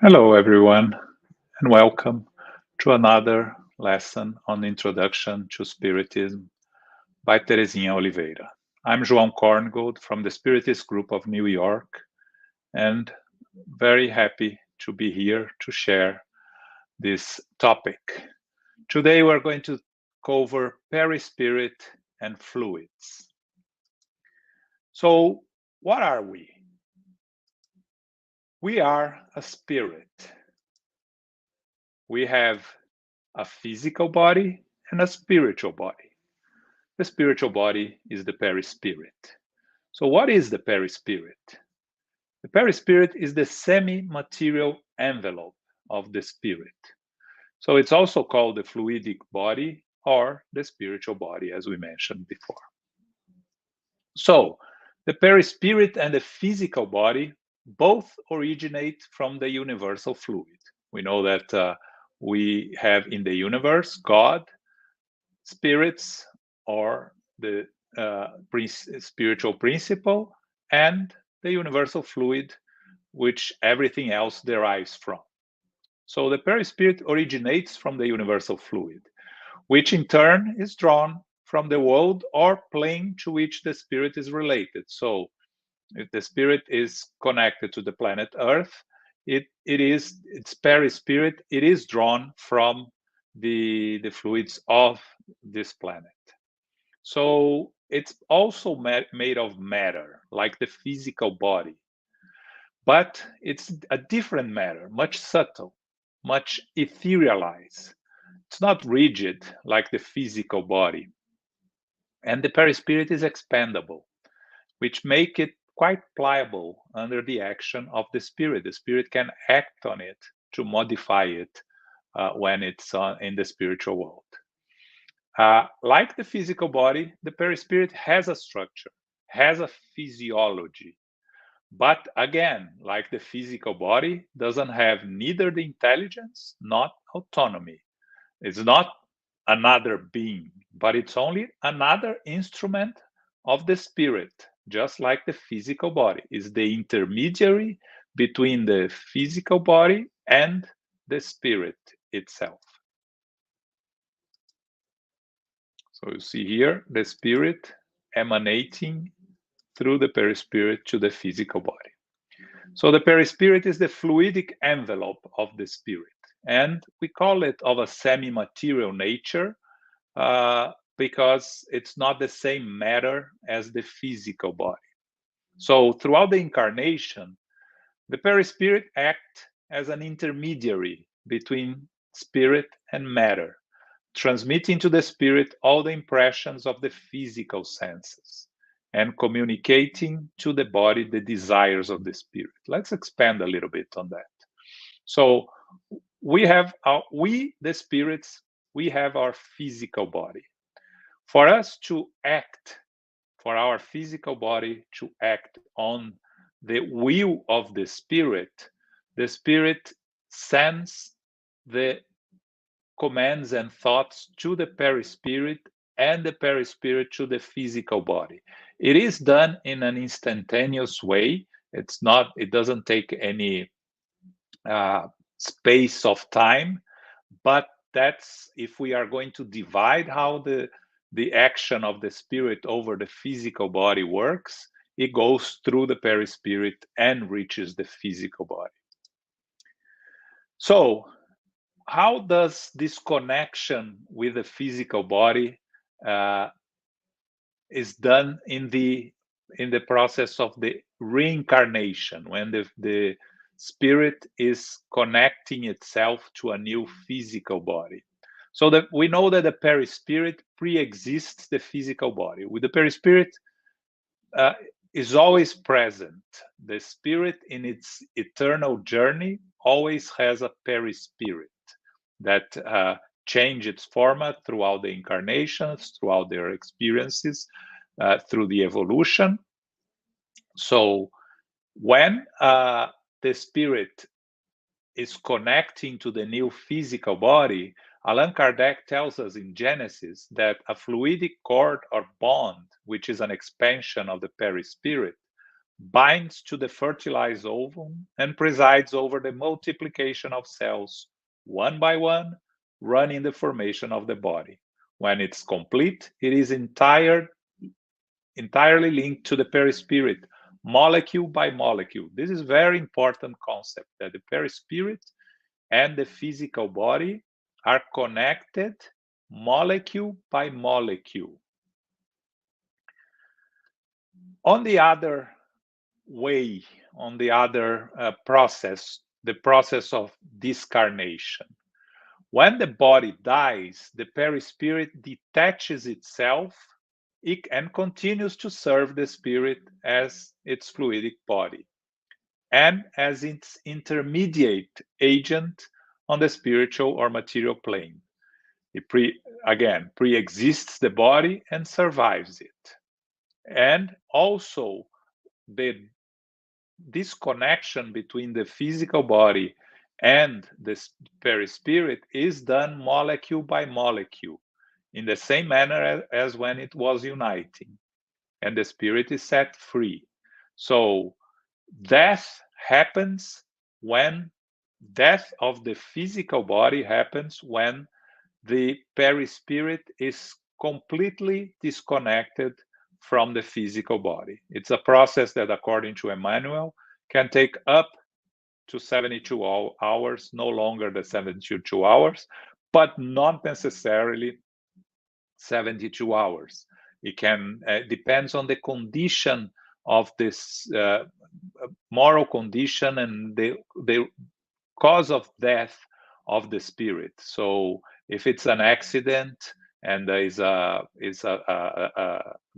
Hello, everyone, and welcome to another lesson on Introduction to Spiritism by Terezinha Oliveira. I'm João Korngold from the Spiritist Group of New York, and very happy to be here to share this topic. Today, we're going to cover perispirit and fluids. So, what are we? We are a spirit. We have a physical body and a spiritual body. The spiritual body is the perispirit. So, what is the perispirit? The perispirit is the semi-material envelope of the spirit. So, it's also called the fluidic body or the spiritual body, as we mentioned before. So, the perispirit and the physical body both originate from the universal fluid. We know that we have in the universe God, spirits, or the spiritual principle, and the universal fluid, which everything else derives from. So the perispirit originates from the universal fluid, which in turn is drawn from the world or plane to which the spirit is related. So if the spirit is connected to the planet Earth, its perispirit, it is drawn from the fluids of this planet. So it's also made of matter, like the physical body. But it's a different matter, much subtle, much etherealized. It's not rigid like the physical body. And the perispirit is expandable, which make it quite pliable under the action of the spirit. The spirit can act on it to modify it when it's in the spiritual world. Like the physical body, the perispirit has a structure, has a physiology. But again, like the physical body, doesn't have neither the intelligence nor autonomy. It's not another being, but it's only another instrument of the spirit, just like the physical body is the intermediary between the physical body and the spirit itself. So you see here the spirit emanating through the perispirit to the physical body. So the perispirit is the fluidic envelope of the spirit, and we call it of a semi-material nature because it's not the same matter as the physical body. So throughout the incarnation, the perispirit acts as an intermediary between spirit and matter, transmitting to the spirit all the impressions of the physical senses and communicating to the body the desires of the spirit. Let's expand a little bit on that. So the spirits, we have our physical body. For us to act, for our physical body to act on the will of the spirit sends the commands and thoughts to the perispirit and the perispirit to the physical body. It is done in an instantaneous way. It doesn't take any space of time, but that's if we are going to divide how the action of the spirit over the physical body works, it goes through the perispirit and reaches the physical body. So how does this connection with the physical body is done in the process of the reincarnation, when the spirit is connecting itself to a new physical body? So that we know that the perispirit pre-exists the physical body. With the perispirit is always present. The spirit in its eternal journey always has a perispirit that change its format throughout the incarnations, throughout their experiences, through the evolution. So when the spirit is connecting to the new physical body, Allan Kardec tells us in Genesis that a fluidic cord or bond, which is an expansion of the perispirit, binds to the fertilized ovum, and presides over the multiplication of cells one by one, running the formation of the body. When it's complete, it is entirely linked to the perispirit, molecule by molecule. This is very important concept, that the perispirit and the physical body are connected molecule by molecule. On the other way, on the other process, the process of discarnation. When the body dies, the perispirit detaches itself and continues to serve the spirit as its fluidic body and as its intermediate agent on the spiritual or material plane. It pre-exists the body and survives it. And also the disconnection between the physical body and the perispirit is done molecule by molecule in the same manner as when it was uniting, and the spirit is set free. So death happens when death of the physical body happens when the perispirit is completely disconnected from the physical body. It's a process that, according to Emmanuel, can take up to 72 hours, no longer the 72 hours, but not necessarily 72 hours. It can depends on the condition of this moral condition and the cause of death of the spirit. So if it's an accident and there is a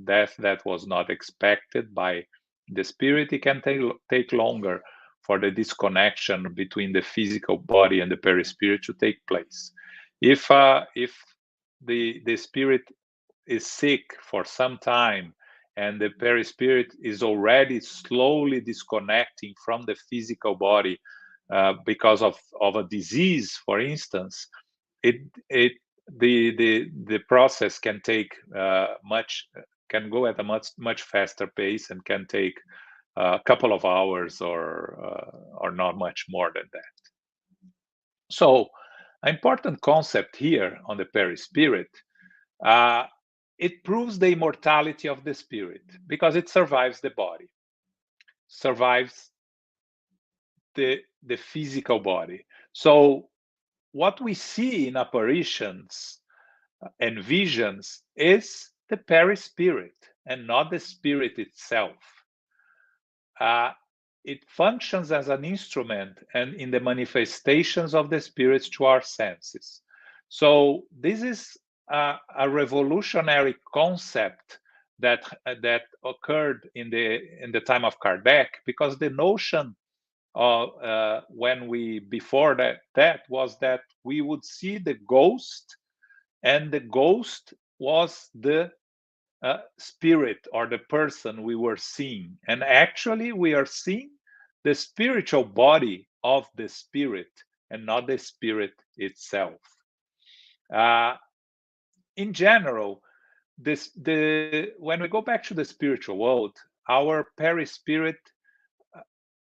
death that was not expected by the spirit, it can take longer for the disconnection between the physical body and the perispirit to take place. If the spirit is sick for some time and the perispirit is already slowly disconnecting from the physical body because of a disease, for instance, the process can take can go at a much faster pace and can take a couple of hours or not much more than that. So, an important concept here on the perispirit, it proves the immortality of the spirit because it survives the body, survives the physical body. So what we see in apparitions and visions is the perispirit and not the spirit itself. It functions as an instrument and in the manifestations of the spirits to our senses. So this is a revolutionary concept that occurred in the time of Kardec, because the notion when before that was that we would see the ghost, and the ghost was the spirit or the person we were seeing, and actually we are seeing the spiritual body of the spirit and not the spirit itself. In general, when we go back to the spiritual world, our perispirit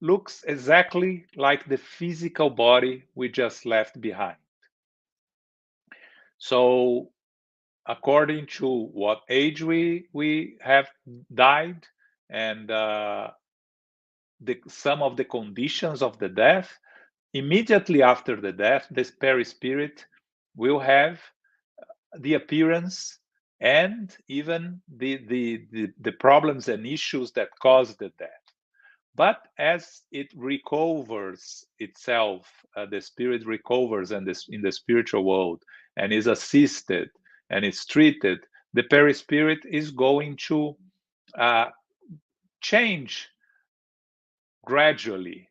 looks exactly like the physical body we just left behind. So according to what age we have died and some of the conditions of the death, immediately after the death, this perispirit will have the appearance and even the problems and issues that caused the death. But as it recovers itself, the spirit recovers in the spiritual world and is assisted and is treated, the perispirit is going to change gradually.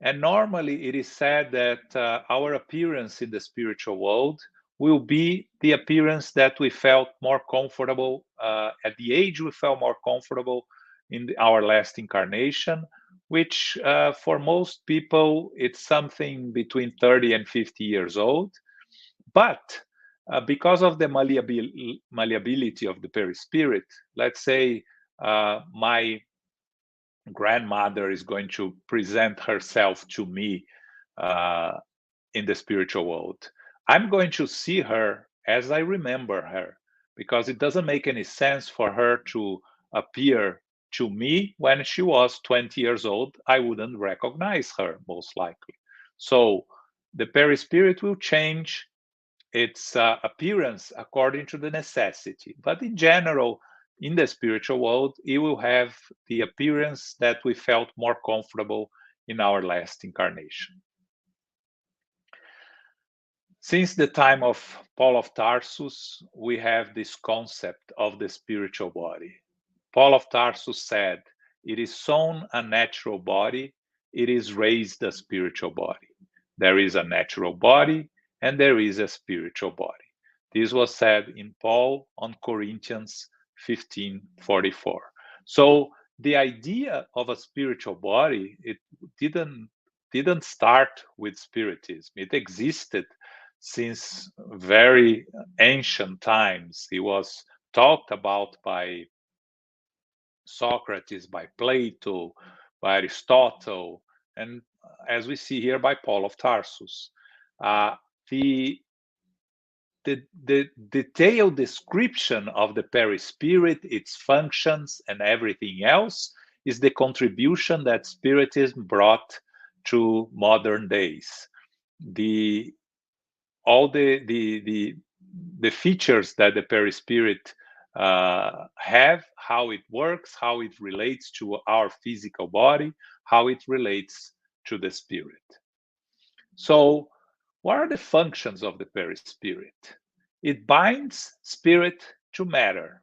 And normally it is said that our appearance in the spiritual world will be the appearance that we felt more comfortable at the age we felt more comfortable in our last incarnation, which for most people it's something between 30 and 50 years old. But because of the malleability of the perispirit, let's say my grandmother is going to present herself to me in the spiritual world, I'm going to see her as I remember her, because it doesn't make any sense for her to appear to me when she was 20 years old. I wouldn't recognize her, most likely. So the perispirit will change its appearance according to the necessity. But in general, in the spiritual world, it will have the appearance that we felt more comfortable in our last incarnation. Since the time of Paul of Tarsus, we have this concept of the spiritual body. Paul of Tarsus said, "It is sown a natural body, it is raised a spiritual body. There is a natural body and there is a spiritual body." This was said in Paul on Corinthians 15:44. So the idea of a spiritual body, it didn't start with Spiritism. It existed since very ancient times. It was talked about by Socrates, by Plato, by Aristotle, and as we see here, by Paul of Tarsus. Uh, the, the detailed description of the perispirit, its functions, and everything else is the contribution that Spiritism brought to modern days. All the features that the perispirit have, how it works, how it relates to our physical body, how it relates to the spirit. So, what are the functions of the perispirit? It binds spirit to matter,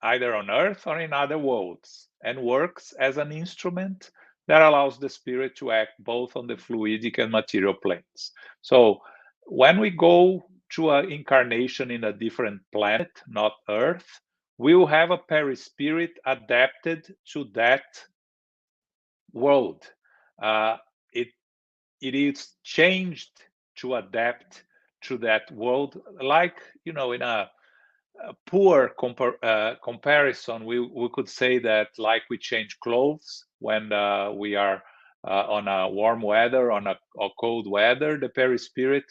either on earth or in other worlds, and works as an instrument that allows the spirit to act both on the fluidic and material planes. So, when we go to an incarnation in a different planet, not Earth, we will have a perispirit adapted to that world. It is changed to adapt to that world, like in a poor comparison, we could say that like we change clothes when we are on a warm weather, on a cold weather, the perispirit,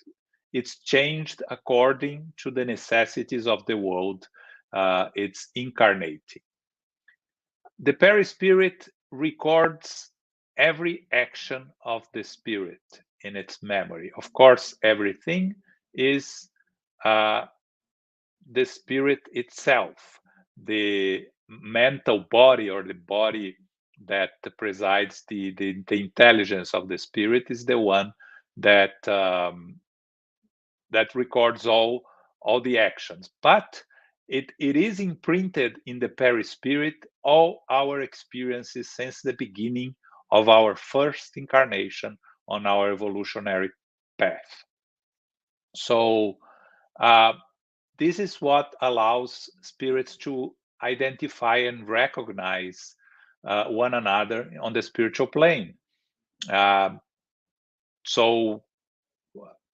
it's changed according to the necessities of the world it's incarnating. The perispirit records every action of the spirit in its memory. Of course, everything is the spirit itself. The mental body, or the body that presides the intelligence of the spirit, is the one that that records all the actions. But it is imprinted in the perispirit all our experiences since the beginning of our first incarnation on our evolutionary path. So this is what allows spirits to identify and recognize one another on the spiritual plane. So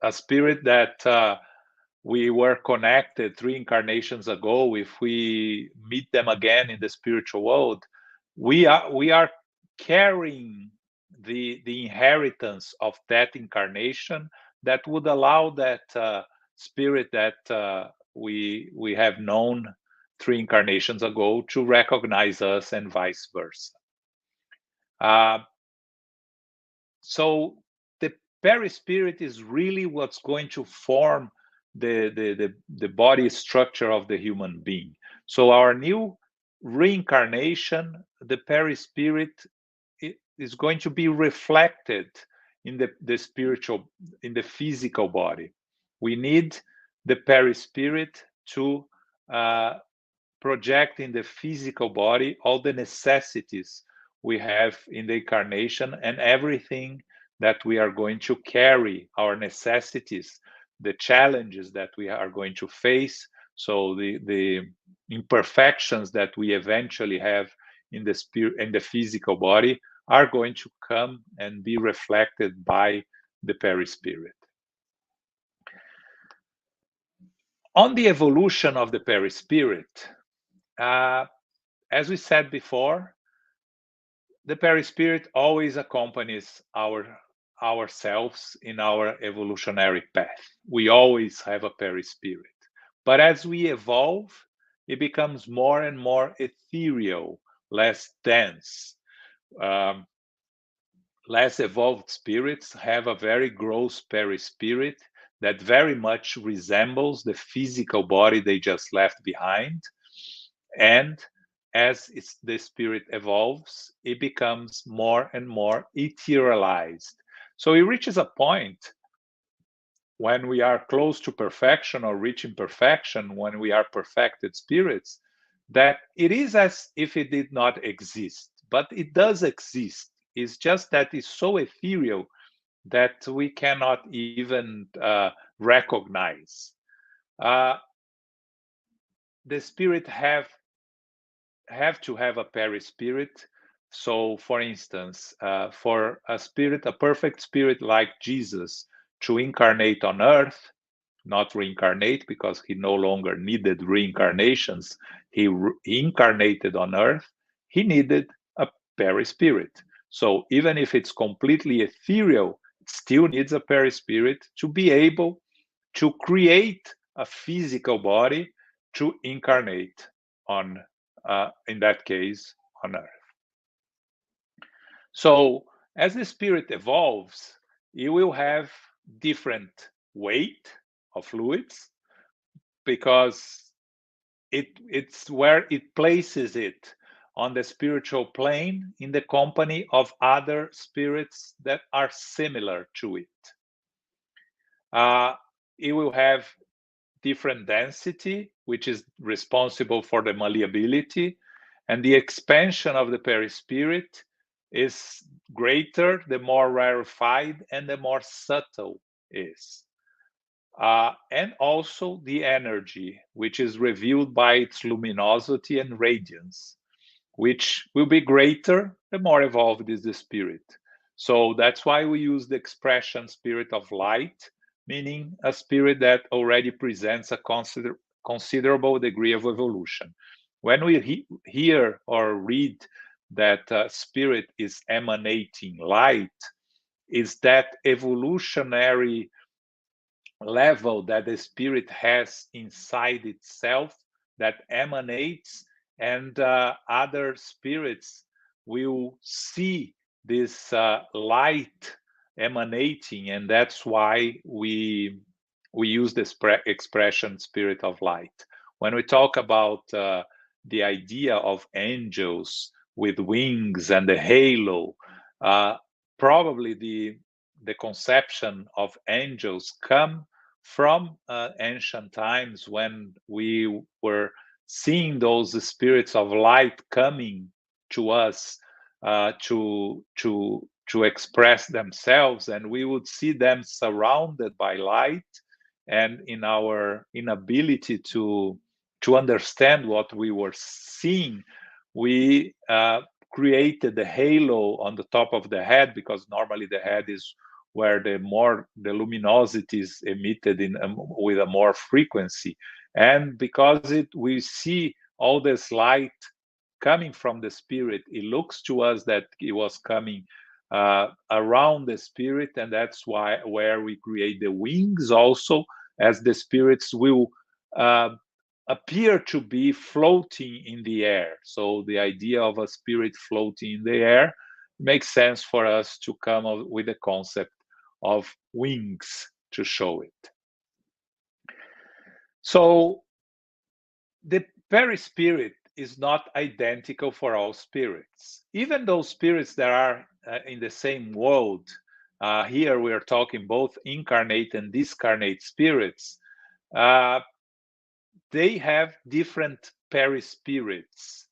a spirit that we were connected 3 incarnations ago, if we meet them again in the spiritual world, we are carrying the inheritance of that incarnation that would allow that spirit that we have known 3 incarnations ago to recognize us, and vice versa. So the perispirit is really what's going to form the body structure of the human being. So our new reincarnation, the perispirit is going to be reflected in the spiritual, in the physical body. We need the perispirit to project in the physical body all the necessities we have in the incarnation, and everything that we are going to carry, our necessities, the challenges that we are going to face. So the imperfections that we eventually have in the spirit and the physical body are going to come and be reflected by the perispirit. On the evolution of the perispirit, as we said before, the perispirit always accompanies ourselves in our evolutionary path. We always have a perispirit. But as we evolve, it becomes more and more ethereal, less dense. Um, Less evolved spirits have a very gross perispirit that very much resembles the physical body they just left behind. And as the spirit evolves, it becomes more and more etherealized. So it reaches a point when we are close to perfection or reaching perfection, when we are perfected spirits, that it is as if it did not exist, but it does exist. It's just that it's so ethereal that we cannot even recognize. Uh, the spirit have to have a perispirit. So, for instance, for a perfect spirit like Jesus to incarnate on earth, not reincarnate because he no longer needed reincarnations, he incarnated on earth, he needed a perispirit. So, even if it's completely ethereal, it still needs a perispirit to be able to create a physical body to incarnate on, in that case, on earth. So as the spirit evolves, it will have different weight of fluids because it's where it places it on the spiritual plane in the company of other spirits that are similar to it. It will have different density, which is responsible for the malleability, and the expansion of the perispirit is greater the more rarefied and the more subtle is. And also the energy, which is revealed by its luminosity and radiance, which will be greater the more evolved is the spirit. So that's why we use the expression spirit of light, meaning a spirit that already presents a considerable degree of evolution. When we hear or read that spirit is emanating light, is that evolutionary level that the spirit has inside itself that emanates, and other spirits will see this light emanating, and that's why we use this expression spirit of light. When we talk about the idea of angels with wings and the halo, probably the conception of angels come from ancient times when we were seeing those spirits of light coming to us to express themselves, and we would see them surrounded by light, and in our inability to understand what we were seeing, we created the halo on the top of the head, because normally the head is where the luminosity is emitted in with a more frequency, and because we see all this light coming from the spirit, it looks to us that it was coming around the spirit, and that's why where we create the wings also, as the spirits will appear to be floating in the air. So the idea of a spirit floating in the air makes sense for us to come up with the concept of wings to show it. So the perispirit is not identical for all spirits. Even those spirits that are in the same world, here we are talking both incarnate and discarnate spirits, they have different perispirits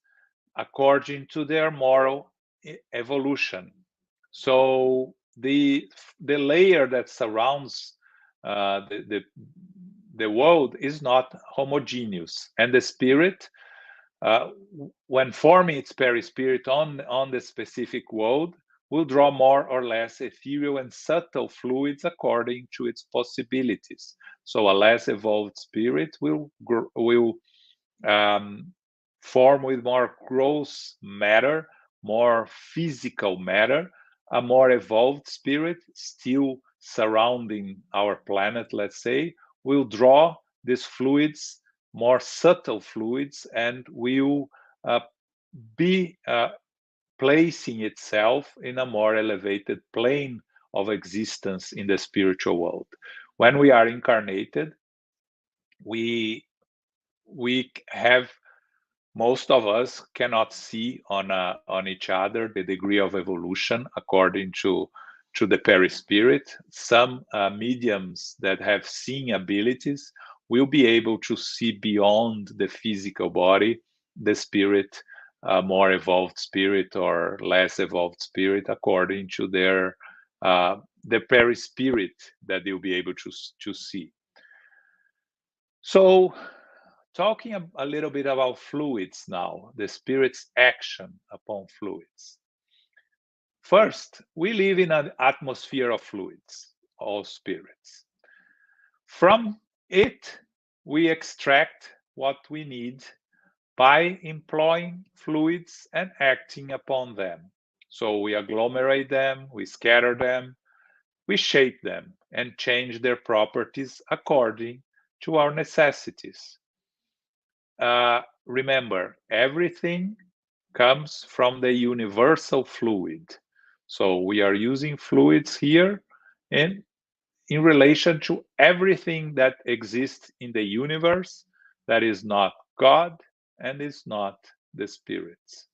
according to their moral evolution. So the layer that surrounds the world is not homogeneous, and the spirit, when forming its perispirit on the specific world, will draw more or less ethereal and subtle fluids according to its possibilities. So a less evolved spirit will form with more gross matter, more physical matter, a more evolved spirit still surrounding our planet, let's say, will draw these fluids, more subtle fluids, and will be placing itself in a more elevated plane of existence in the spiritual world. When we are incarnated, we have, most of us cannot see on each other the degree of evolution according to the perispirit. Some mediums that have seeing abilities will be able to see beyond the physical body, the spirit, more evolved spirit or less evolved spirit, according to their the perispirit that they'll be able to see. So, talking a little bit about fluids now, the spirit's action upon fluids. First, we live in an atmosphere of fluids, all spirits. From it, we extract what we need by employing fluids and acting upon them. So we agglomerate them, we scatter them, we shape them and change their properties according to our necessities. Remember, everything comes from the universal fluid. So we are using fluids here in relation to everything that exists in the universe that is not God and is not the spirits.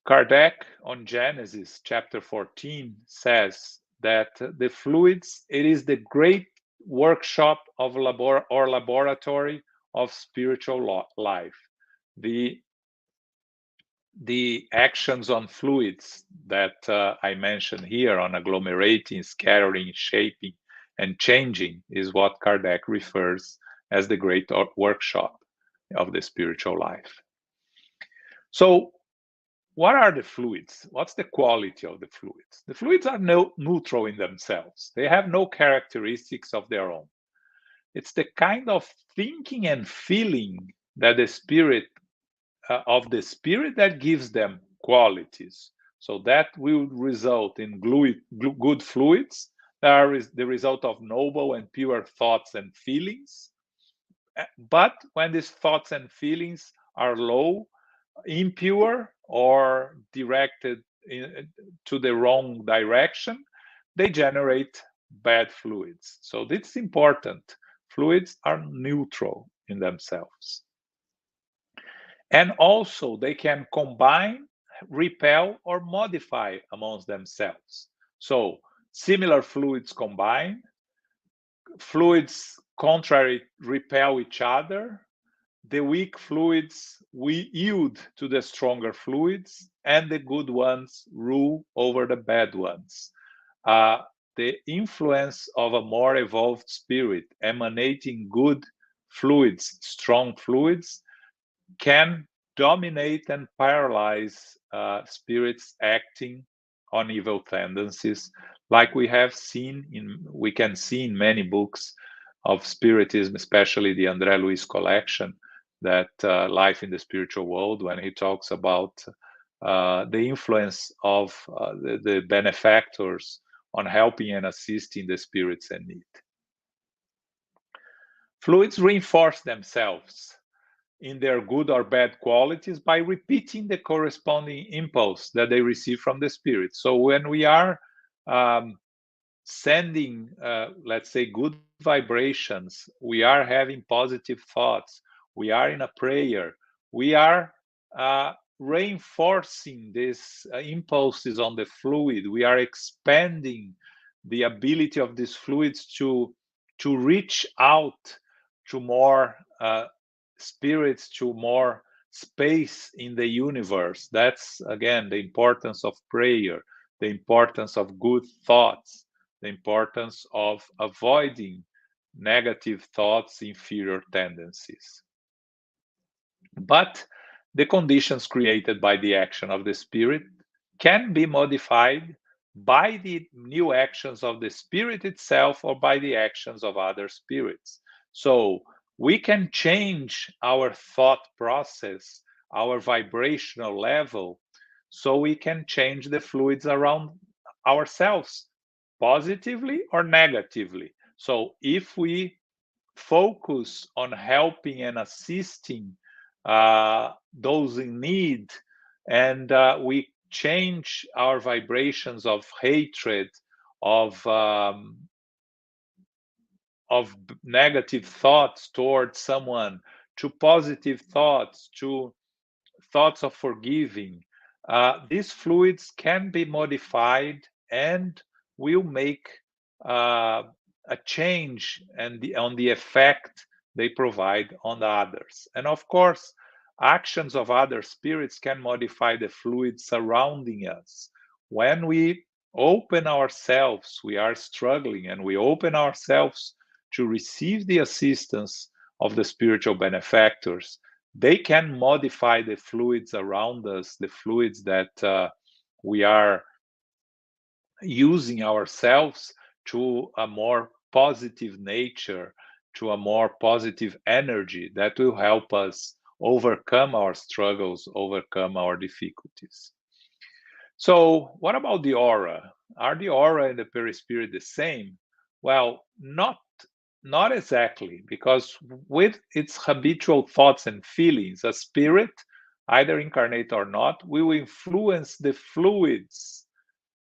Kardec on Genesis chapter 14 says that the fluids, it is the great workshop of laboratory of spiritual life. The actions on fluids that I mentioned here on agglomerating, scattering, shaping, and changing is what Kardec refers as the great workshop of the spiritual life. So, what are the fluids? What's the quality of the fluids? The fluids are neutral in themselves. They have no characteristics of their own. It's the kind of thinking and feeling that the spirit of the spirit that gives them qualities. So that will result in good fluids that are the result of noble and pure thoughts and feelings. But when these thoughts and feelings are low, impure, or directed to the wrong direction, they generate bad fluids. So this is important. Fluids are neutral in themselves. And also they can combine, repel, or modify amongst themselves. So similar fluids combine, fluids contrary repel each other, the weak fluids we yield to the stronger fluids, and the good ones rule over the bad ones. The influence of a more evolved spirit emanating good fluids, strong fluids, can dominate and paralyze spirits acting on evil tendencies, like we can see in many books of Spiritism, especially the Andre Luiz Collection, that Life in the Spiritual World, when he talks about the influence of the benefactors on helping and assisting the spirits in need. Fluids reinforce themselves in their good or bad qualities by repeating the corresponding impulse that they receive from the spirit. So when we are sending, let's say, good vibrations, we are having positive thoughts, we are in a prayer, we are reinforcing these impulses on the fluid, we are expanding the ability of these fluids to reach out to more spirits, to more space in the universe. That's, again, the importance of prayer, the importance of good thoughts, the importance of avoiding negative thoughts, inferior tendencies. But the conditions created by the action of the spirit can be modified by the new actions of the spirit itself or by the actions of other spirits. So we can change our thought process, our vibrational level, so we can change the fluids around ourselves positively or negatively. So if we focus on helping and assisting those in need, and we change our vibrations of hatred, of negative thoughts towards someone, to positive thoughts, to thoughts of forgiving, these fluids can be modified and will make a change on the effect they provide on the others. And of course, actions of other spirits can modify the fluids surrounding us. When we open ourselves, we are struggling, and we open ourselves to receive the assistance of the spiritual benefactors, they can modify the fluids around us, the fluids that we are using ourselves, to a more positive nature, to a more positive energy that will help us overcome our struggles, overcome our difficulties. So, what about the aura? Are the aura and the perispirit the same? Well, not exactly, because with its habitual thoughts and feelings, a spirit, either incarnate or not, will influence the fluids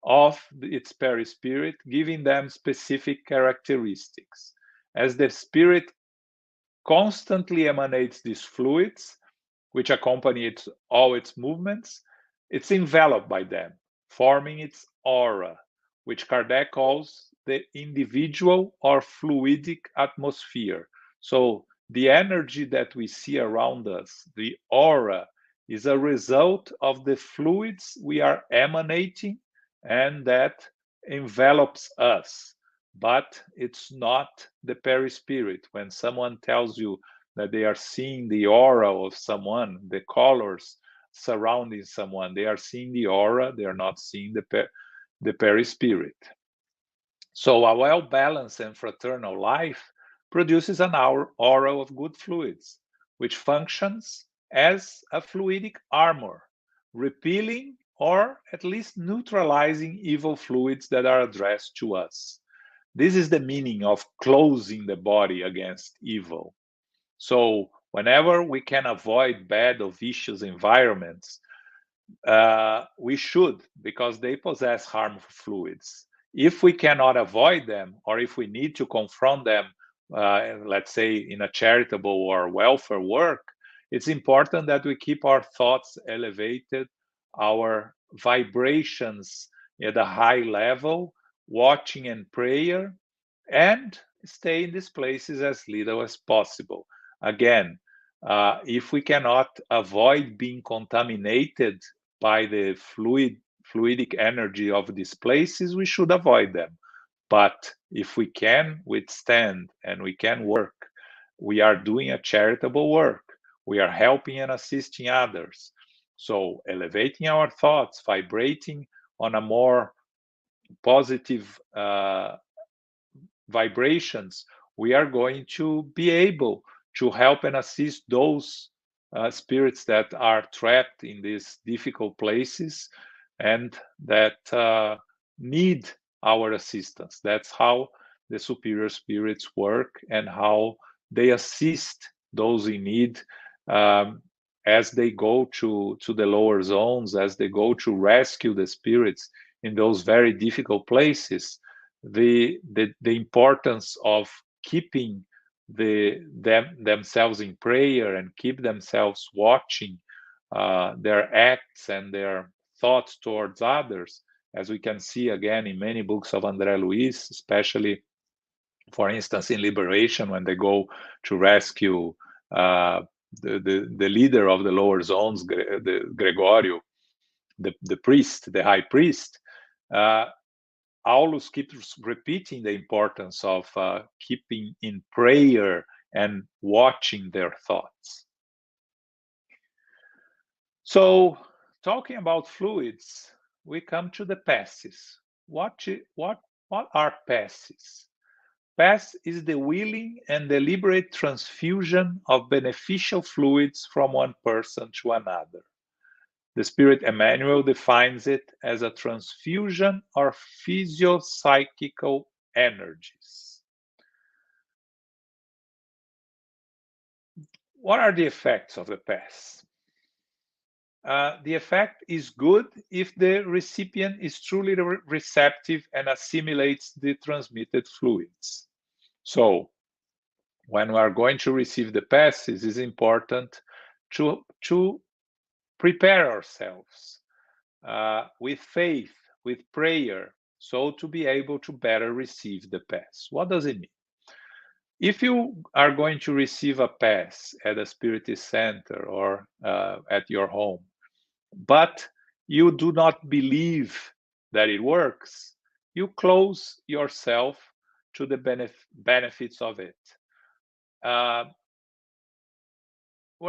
of its perispirit, giving them specific characteristics. As the spirit constantly emanates these fluids, which accompany all its movements, it's enveloped by them, forming its aura, which Kardec calls the individual or fluidic atmosphere. So the energy that we see around us, the aura, is a result of the fluids we are emanating and that envelops us. But it's not the perispirit. When someone tells you that they are seeing the aura of someone, the colors surrounding someone, they are seeing the aura, they are not seeing the perispirit. So a well-balanced and fraternal life produces an aura of good fluids, which functions as a fluidic armor, repelling or at least neutralizing evil fluids that are addressed to us. This is the meaning of closing the body against evil. So whenever we can avoid bad or vicious environments, we should, because they possess harmful fluids. If we cannot avoid them, or if we need to confront them, let's say in a charitable or welfare work, it's important that we keep our thoughts elevated, our vibrations at a high level, watching and prayer, and stay in these places as little as possible. Again, if we cannot avoid being contaminated by the fluidic energy of these places, we should avoid them. But if we can withstand and we can work, we are doing a charitable work. We are helping and assisting others. So elevating our thoughts, vibrating on a more positive vibrations, we are going to be able to help and assist those spirits that are trapped in these difficult places and that need our assistance. That's how the superior spirits work and how they assist those in need, as they go to the lower zones, as they go to rescue the spirits in those very difficult places. The importance of keeping themselves in prayer and keep themselves watching their acts and their thoughts towards others, as we can see again in many books of Andre Luiz, especially, for instance, in Liberation, when they go to rescue the leader of the lower zones, the Gregorio, the priest, the high priest. Aulus keeps repeating the importance of keeping in prayer and watching their thoughts. So, talking about fluids, we come to the passes. What are passes? Pass is the willing and deliberate transfusion of beneficial fluids from one person to another. The Spirit Emmanuel defines it as a transfusion of physio-psychical energies. What are the effects of the pass? The effect is good if the recipient is truly receptive and assimilates the transmitted fluids. So, when we are going to receive the passes, it's important to prepare ourselves with faith, with prayer, so to be able to better receive the pass. What does it mean? If you are going to receive a pass at a Spiritist center or at your home, but you do not believe that it works, you close yourself to the benefits of it. We're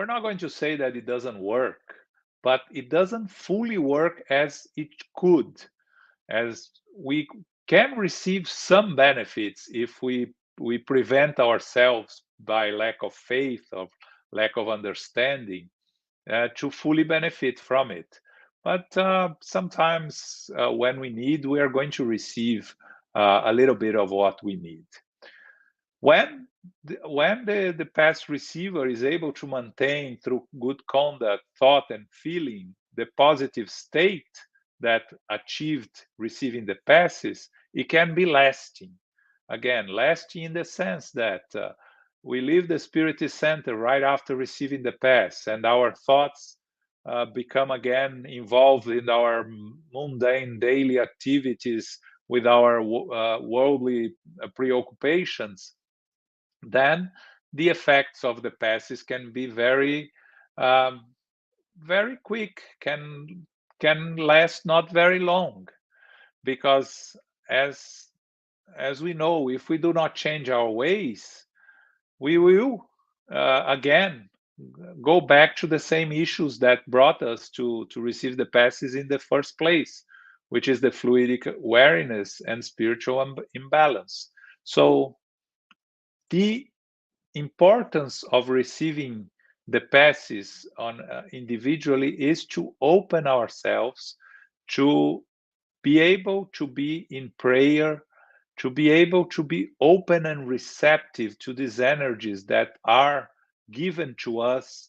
not going to say that it doesn't work, but it doesn't fully work as it could, as we can receive some benefits if we prevent ourselves by lack of faith or lack of understanding to fully benefit from it. But sometimes when we need, we are going to receive a little bit of what we need. When the past receiver is able to maintain through good conduct, thought, and feeling the positive state that achieved receiving the passes, it can be lasting. Again, lasting in the sense that we leave the Spiritist center right after receiving the pass, and our thoughts become again involved in our mundane daily activities with our worldly preoccupations. Then the effects of the passes can be very very quick, can last not very long, because as we know, if we do not change our ways, we will again go back to the same issues that brought us to receive the passes in the first place, which is the fluidic awareness and spiritual imbalance. So the importance of receiving the passes on individually is to open ourselves to be able to be in prayer, to be able to be open and receptive to these energies that are given to us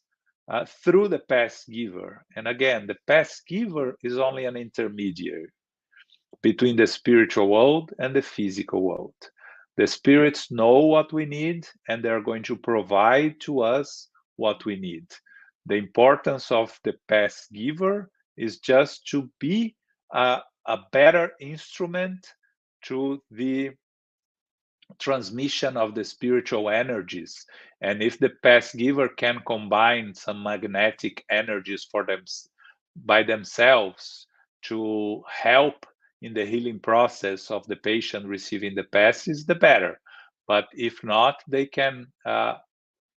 through the pass giver. And again, the pass giver is only an intermediary between the spiritual world and the physical world. The spirits know what we need, and they're going to provide to us what we need. The importance of the pass giver is just to be a better instrument to the transmission of the spiritual energies. And if the pass giver can combine some magnetic energies for them by themselves to help in the healing process of the patient receiving the passes, the better. But if not, they can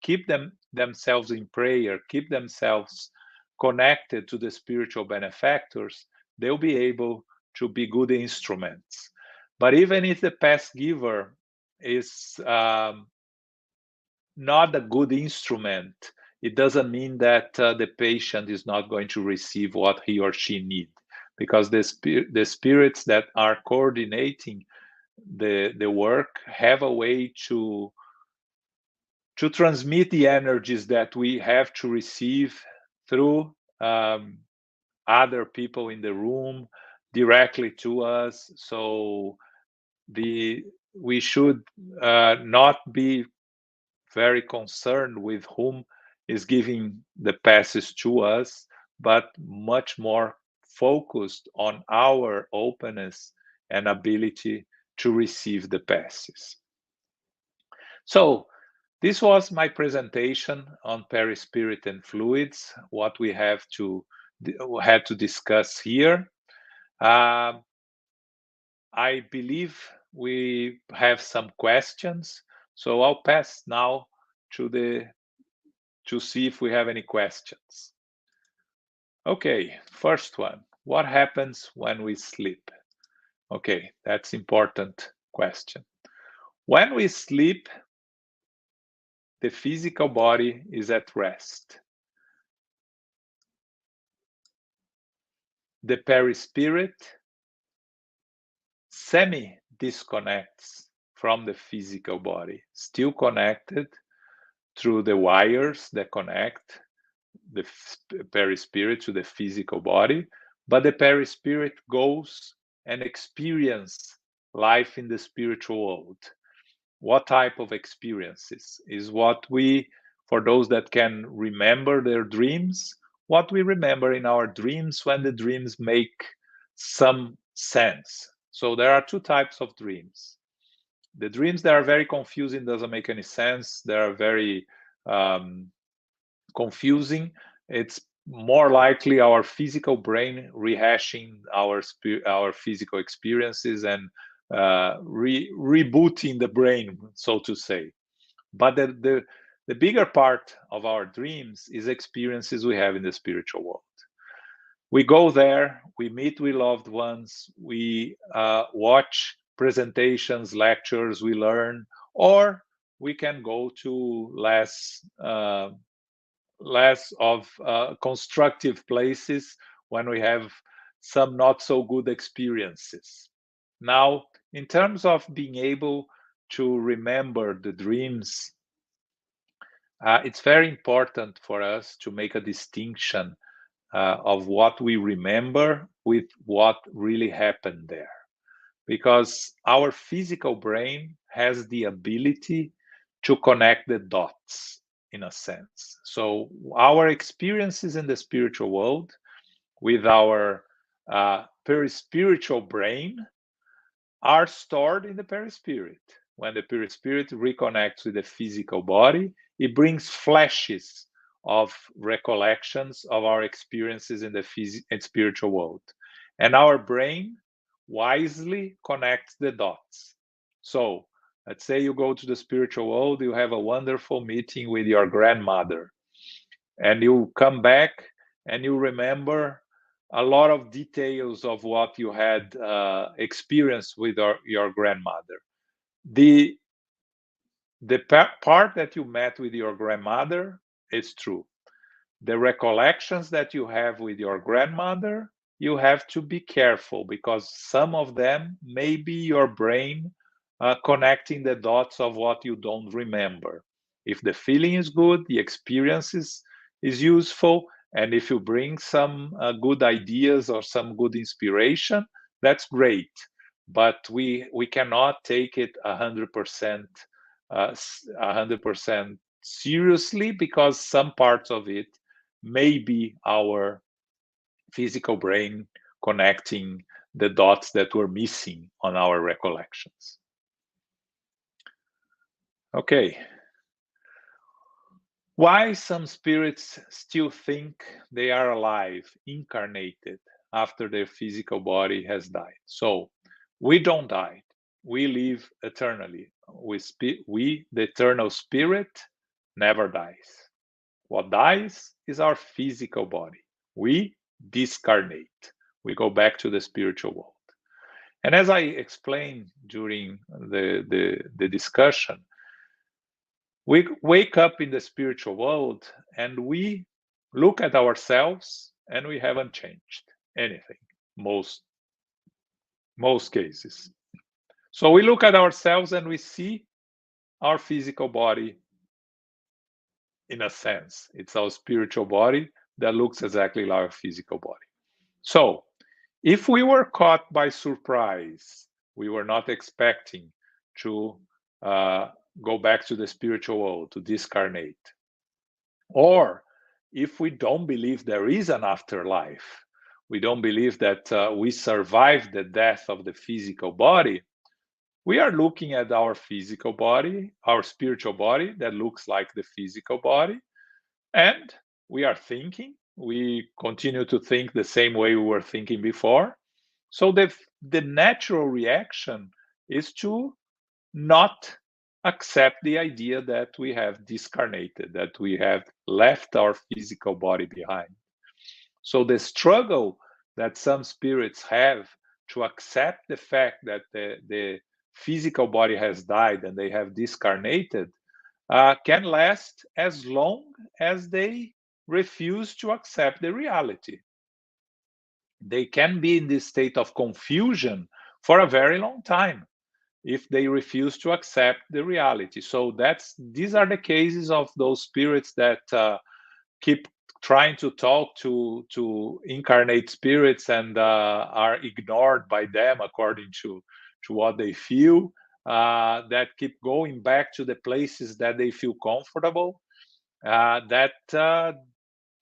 keep themselves in prayer, keep themselves connected to the spiritual benefactors. They'll be able to be good instruments. But even if the pass giver is not a good instrument, it doesn't mean that the patient is not going to receive what he or she needs, because the spirits that are coordinating the work have a way to transmit the energies that we have to receive through other people in the room directly to us. So we should not be very concerned with whom is giving the passes to us, but much more focused on our openness and ability to receive the passes. So this was my presentation on perispirit and fluids, what we had to discuss here. I believe we have some questions, so I'll pass now to see if we have any questions. Okay, first one. What happens when we sleep? Okay, that's important question. When we sleep, the physical body is at rest. the perispirit semi-disconnects from the physical body, still connected through the wires that connect the perispirit to the physical body, but the perispirit goes and experiences life in the spiritual world. What type of experiences is what we, for those that can remember their dreams, what we remember in our dreams when the dreams make some sense. So there are two types of dreams. The dreams that are very confusing, doesn't make any sense. They are very confusing. It's more likely our physical brain rehashing our physical experiences and rebooting the brain, so to say. But the bigger part of our dreams is experiences we have in the spiritual world. We go there, we meet with loved ones, we watch presentations, lectures, we learn, or we can go to less of constructive places when we have some not so good experiences. Now, in terms of being able to remember the dreams, it's very important for us to make a distinction of what we remember with what really happened there. Because our physical brain has the ability to connect the dots, in a sense. So our experiences in the spiritual world with our perispiritual brain are stored in the perispirit. When the perispirit reconnects with the physical body, it brings flashes of recollections of our experiences in the spiritual world. And our brain wisely connects the dots. So let's say you go to the spiritual world, you have a wonderful meeting with your grandmother, and you come back and you remember a lot of details of what you had experienced with your grandmother. The part that you met with your grandmother is true. The recollections that you have with your grandmother, you have to be careful, because some of them may be your brain connecting the dots of what you don't remember. If the feeling is good, the experience is useful, and if you bring some good ideas or some good inspiration, that's great. But we cannot take it 100% seriously, because some parts of it may be our physical brain connecting the dots that were missing on our recollections. Okay. Why some spirits still think they are alive, incarnated, after their physical body has died? So we don't die. We live eternally. We, the eternal spirit, never dies. What dies is our physical body. We discarnate. We go back to the spiritual world. And as I explained during the discussion, we wake up in the spiritual world and we look at ourselves and we haven't changed anything, most cases. So we look at ourselves and we see our physical body. In a sense, it's our spiritual body that looks exactly like our physical body. So if we were caught by surprise, we were not expecting to go back to the spiritual world, to discarnate, or if we don't believe there is an afterlife, we don't believe that we survived the death of the physical body, we are looking at our physical body, our spiritual body that looks like the physical body, and we are thinking, we continue to think the same way we were thinking before. So the natural reaction is to not accept the idea that we have discarnated, that we have left our physical body behind. So the struggle that some spirits have to accept the fact that the physical body has died and they have discarnated can last as long as they refuse to accept the reality. they can be in this state of confusion for a very long time if they refuse to accept the reality. So these are the cases of those spirits that keep trying to talk to incarnate spirits and are ignored by them according to what they feel, that keep going back to the places that they feel comfortable, that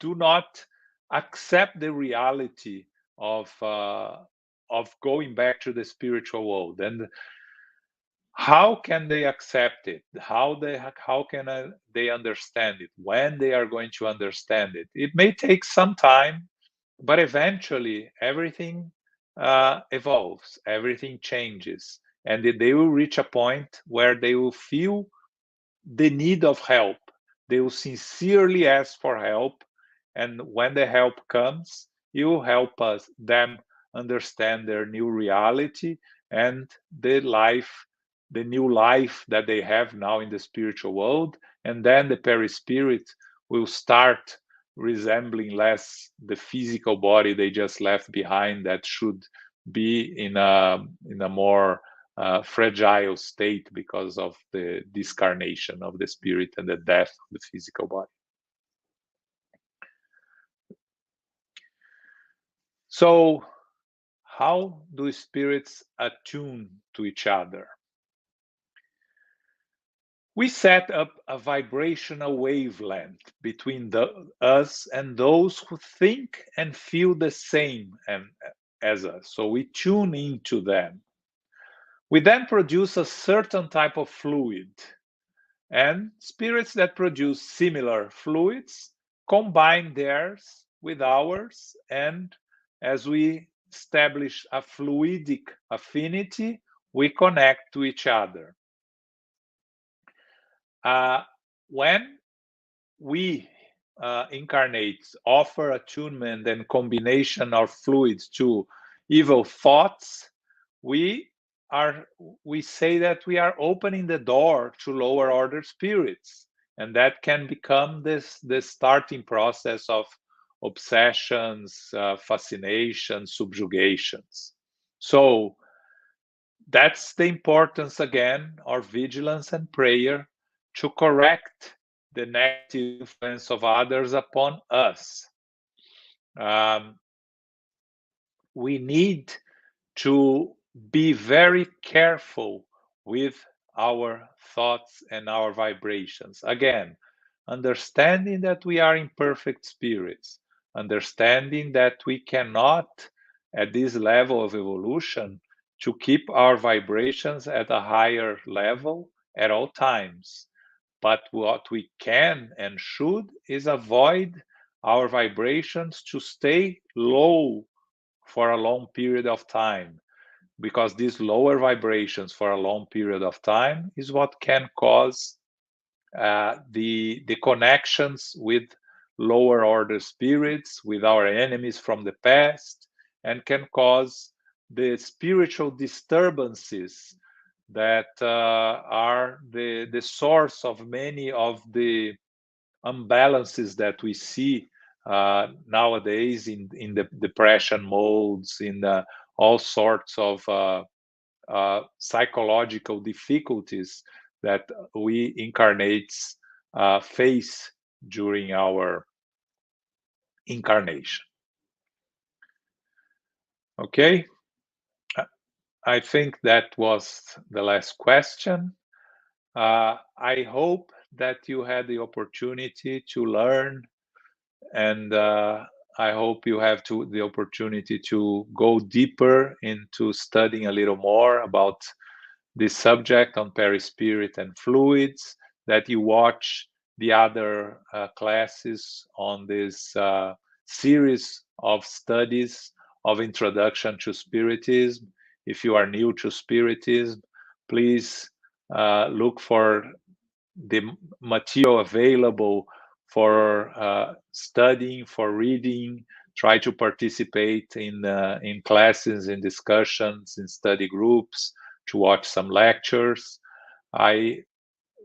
do not accept the reality of going back to the spiritual world. And how can they accept it? How can they understand it? When they are going to understand it? It may take some time, but eventually everything evolves, everything changes, and they will reach a point where they will feel the need of help. They will sincerely ask for help, and when the help comes, you will help them understand their new reality and the new life that they have now in the spiritual world. And then the perispirit will start resembling less the physical body they just left behind, that should be in a more fragile state because of the discarnation of the spirit and the death of the physical body. So, how do spirits attune to each other? We set up a vibrational wavelength between us and those who think and feel the same as us. So we tune into them. We then produce a certain type of fluid, and spirits that produce similar fluids combine theirs with ours, and as we establish a fluidic affinity, we connect to each other. When we incarnates offer attunement and combination of fluids to evil thoughts, we say that we are opening the door to lower order spirits, and that can become the starting process of obsessions, fascinations, subjugations. So that's the importance again of vigilance and prayer to correct the negative influence of others upon us. We need to be very careful with our thoughts and our vibrations. Again, understanding that we are imperfect spirits, understanding that we cannot, at this level of evolution, to keep our vibrations at a higher level at all times. But what we can and should is avoid our vibrations to stay low for a long period of time, because these lower vibrations for a long period of time is what can cause the connections with lower order spirits, with our enemies from the past, and can cause the spiritual disturbances that are the source of many of the imbalances that we see nowadays in the depression modes, in all sorts of psychological difficulties that we incarnates face during our incarnation. Okay, I think that was the last question. I hope that you had the opportunity to learn, and I hope you have the opportunity to go deeper into studying a little more about this subject on perispirit and fluids, that you watch the other classes on this series of studies of introduction to Spiritism. If you are new to Spiritism, please look for the material available for studying, for reading. Try to participate in classes, in discussions, in study groups, to watch some lectures. I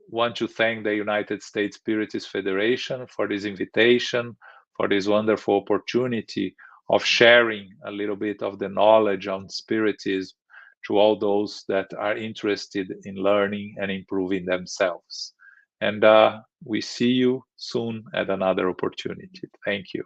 want to thank the United States Spiritist Federation for this invitation, for this wonderful opportunity of sharing a little bit of the knowledge on Spiritism to all those that are interested in learning and improving themselves. And we see you soon at another opportunity. Thank you.